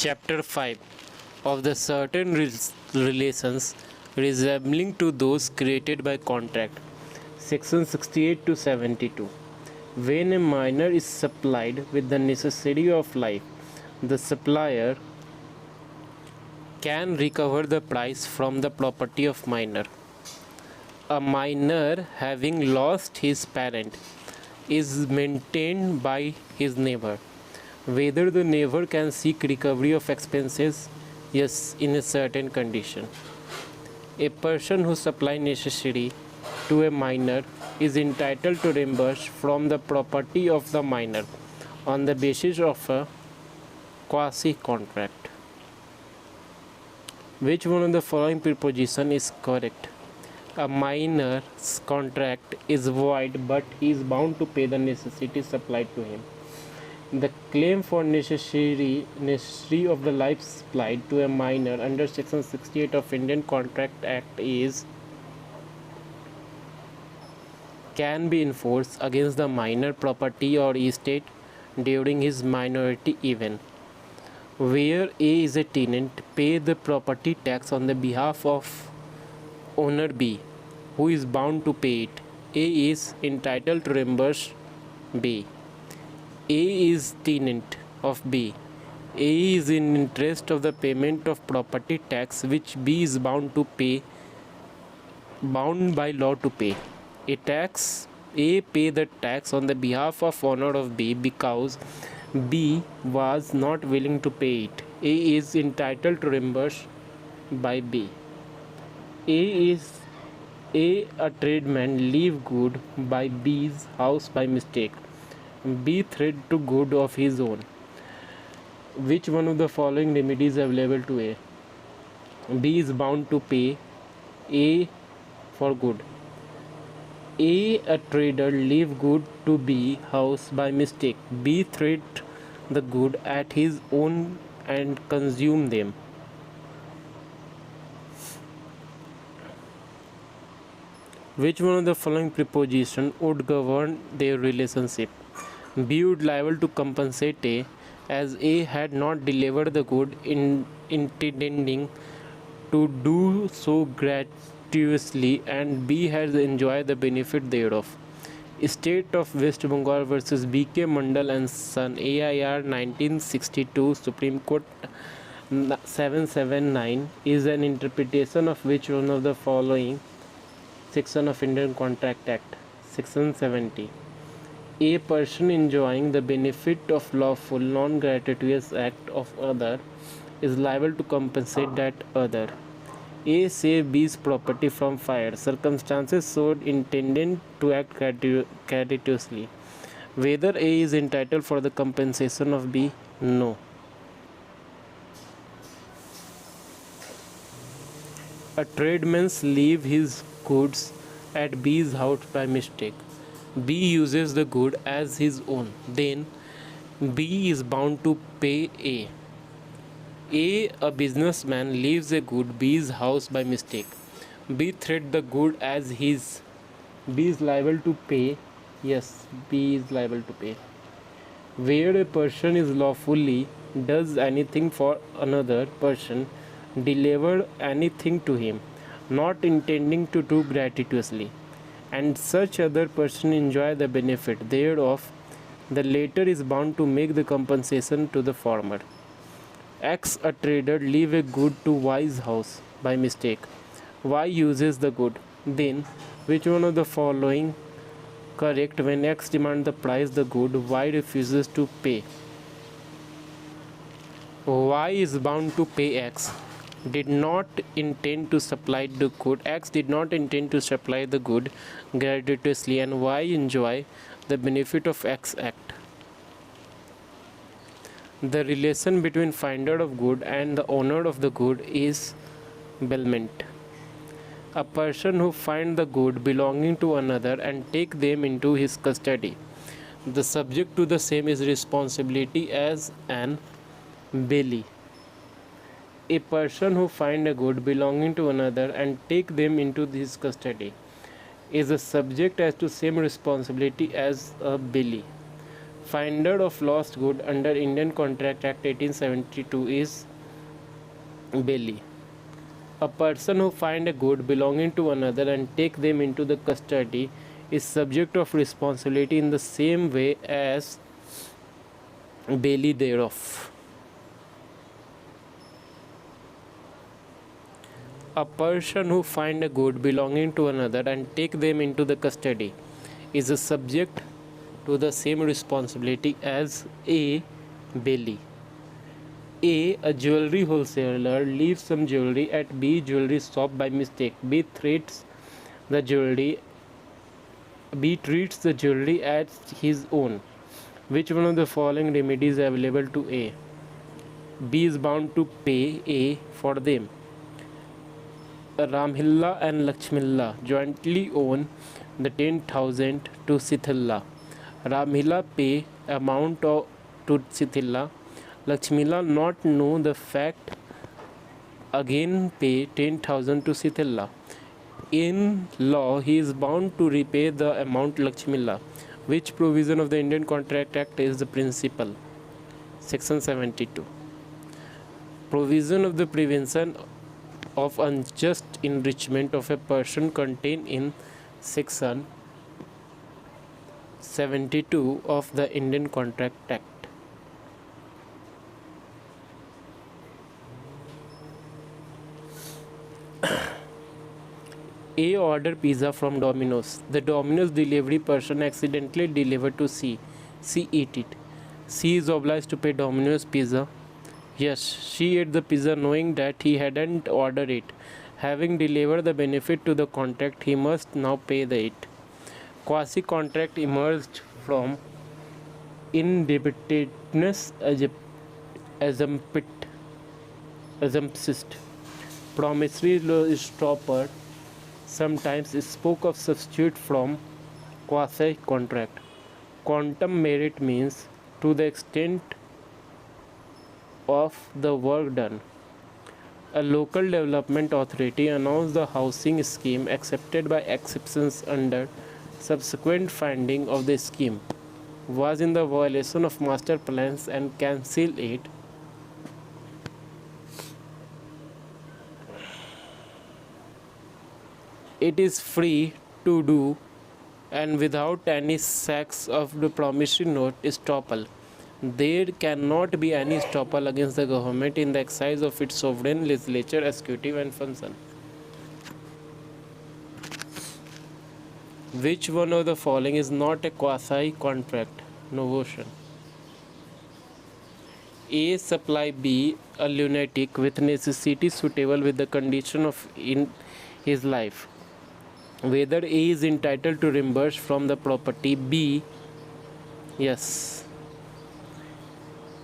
Chapter 5 of the certain relations resembling to those created by contract. Section 68 to 72. When a miner is supplied with the necessity of life, the supplier can recover the price from the property of miner. A miner having lost his parent is maintained by his neighbor. Whether the neighbor can seek recovery of expenses? Yes, in a certain condition. A person who supplies necessary to a miner is entitled to reimburse from the property of the miner on the basis of a quasi-contract. Which one of the following proposition is correct? A miner's contract is void, but he is bound to pay the necessity supplied to him. The claim for necessary of the life supplied to a miner under Section 68 of Indian Contract Act can be enforced against the miner property or estate during his minority even. Where A is a tenant, pay the property tax on the behalf of owner B, who is bound to pay it. A is entitled to reimburse B. A is tenant of B. A is in interest of the payment of property tax which B is bound by law to pay. A pay the tax on the behalf of owner of B because B was not willing to pay it. A is entitled to reimburse by B. A tradesman leave good by B's house by mistake. B thread to good of his own. Which one of the following remedies available to A? B is bound to pay A for good. A trader leave good to B house by mistake. B thread the good at his own and consume them. Which one of the following preposition would govern their relationship? B would liable to compensate A as A had not delivered the good intending to do so gratuitously and B has enjoyed the benefit thereof. State of West Bengal versus B.K. Mandal and Son, AIR 1962, Supreme Court 779 is an interpretation of which one of the following section of Indian Contract Act? Section 70. A person enjoying the benefit of lawful non-gratuitous act of other is liable to compensate that other. A save B's property from fire. Circumstances showed intended to act gratuitously. Whether A is entitled for the compensation of B? No. A tradesman leave his goods at B's house by mistake. B uses the good as his own. Then B is bound to pay A. A businessman leaves a good B's house by mistake. B thread the good as his. B is liable to pay. Yes, B is liable to pay. Where a person is lawfully does anything for another person, deliver anything to him, not intending to do gratuitously, and such other person enjoy the benefit thereof, the latter is bound to make the compensation to the former. X, a trader, leave a good to Y's house by mistake. Y uses the good. Then, which one of the following correct? When X demands the price the good, Y refuses to pay. Y is bound to pay X. Did not intend to supply the good. X did not intend to supply the good gratuitously, and Y enjoy the benefit of X act. The relation between finder of good and the owner of the good is bailment. A person who finds the good belonging to another and take them into his custody, the subject to the same is responsibility as an bailee. A person who finds a good belonging to another and take them into his custody is a subject as to same responsibility as a bailee. Finder of lost good under Indian Contract Act 1872 is Bailey. A person who find a good belonging to another and take them into the custody is subject of responsibility in the same way as Bailey thereof. A person who find a good belonging to another and take them into the custody is a subject to the same responsibility as A. Bailey. A jewelry wholesaler leaves some jewelry at B jewelry shop by mistake. The jewelry B treats the jewelry as his own. Which one of the following remedies is available to A? B is bound to pay A for them. Ramhilla and Lakshmilla jointly own the 10,000 to Sithilla. Ramhilla pay amount to Sithilla. Lakshmilla not know the fact again pay 10,000 to Sithilla. In law, he is bound to repay the amount Lakshmilla. Which provision of the Indian Contract Act is the principal? Section 72. Provision of the prevention of unjust enrichment of a person contained in Section 72 of the Indian Contract Act. A ordered pizza from Domino's. The Domino's delivery person accidentally delivered to C. C ate it. C is obliged to pay Domino's pizza. Yes, she ate the pizza knowing that he hadn't ordered it. Having delivered the benefit to the contract, he must now pay it. Quasi-contract emerged from indebtedness assumpsist. Promissory stopper sometimes spoke of substitute from quasi-contract. Quantum merit means to the extent of the work done. A local development authority announced the housing scheme accepted by exceptions under subsequent finding of the scheme was in the violation of master plans and cancelled it. It is free to do and without any sacks of the promissory note estoppel. There cannot be any estoppel against the government in the exercise of its sovereign legislature, executive and function. Which one of the following is not a quasi-contract? Novotion. A. Supply B a lunatic with necessities suitable with the condition of in his life. Whether A is entitled to reimburse from the property. B. Yes.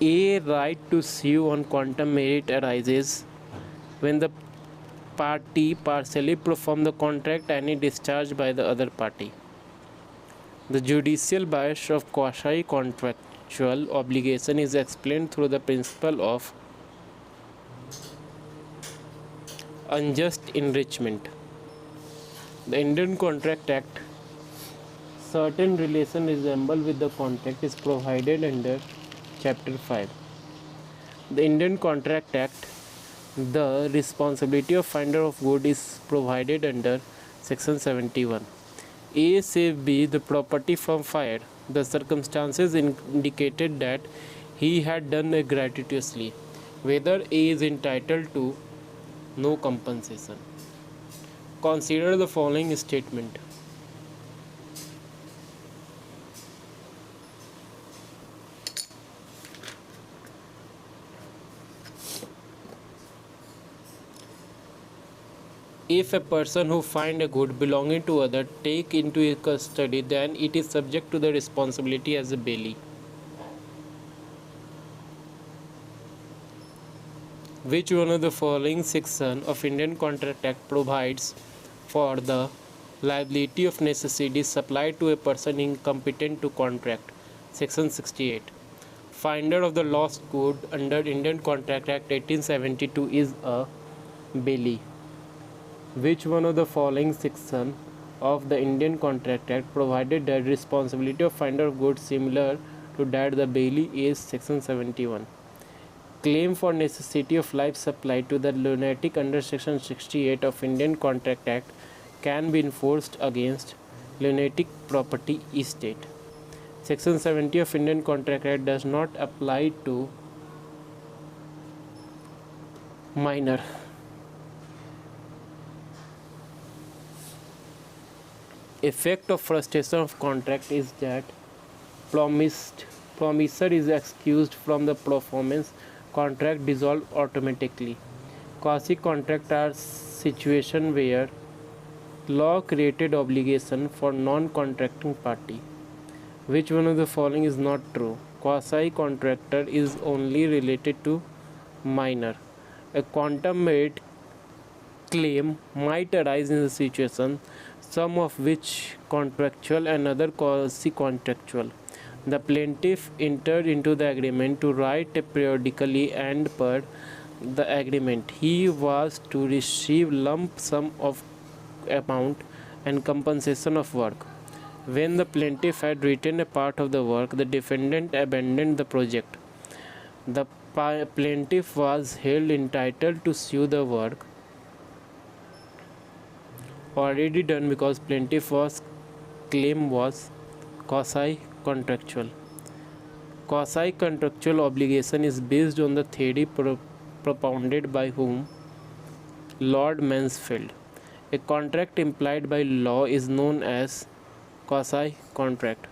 A right to sue on quantum merit arises when the party partially perform the contract any discharge by the other party. The judicial bias of quasi-contractual obligation is explained through the principle of unjust enrichment. The Indian Contract Act, certain relation resemble with the contract is provided under Chapter 5. The Indian Contract Act, the responsibility of finder of good is provided under Section 71. A save B the property from fire. The circumstances indicated that he had done it gratuitously. Whether A is entitled to no compensation. Consider the following statement. If a person who find a good belonging to other take into his custody, then it is subject to the responsibility as a bailee. Which one of the following section of Indian Contract Act provides for the liability of necessities supplied to a person incompetent to contract? Section 68. Finder of the lost good under Indian Contract Act 1872 is a bailee. Which one of the following section of the Indian Contract Act provided that responsibility of finder of goods similar to that the Bailey is Section 71. Claim for necessity of life supply to the lunatic under Section 68 of Indian Contract Act can be enforced against lunatic property estate. Section 70 of Indian Contract Act does not apply to minor. Effect of frustration of contract is that promisor is excused from the performance, contract dissolved automatically. Quasi contract are situations where law created obligation for non-contracting party. Which one of the following is not true? Quasi contractor is only related to minor. A quantum rate claim might arise in the situation, some of which contractual and other quasi contractual. The plaintiff entered into the agreement to write periodically, and per the agreement he was to receive lump sum of amount and compensation of work. When the plaintiff had written a part of the work, the defendant abandoned the project. The plaintiff was held entitled to sue the work already done because plaintiff was claim was quasi contractual. Quasi contractual obligation is based on the theory propounded by whom? Lord Mansfield. A contract implied by law is known as quasi contract.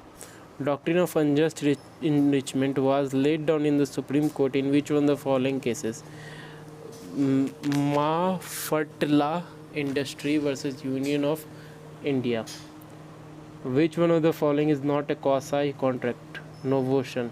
Doctrine of unjust enrichment was laid down in the Supreme Court in which one of the following cases? Mafatla Industry versus Union of India. Which one of the following is not a quasi contract? Novotion.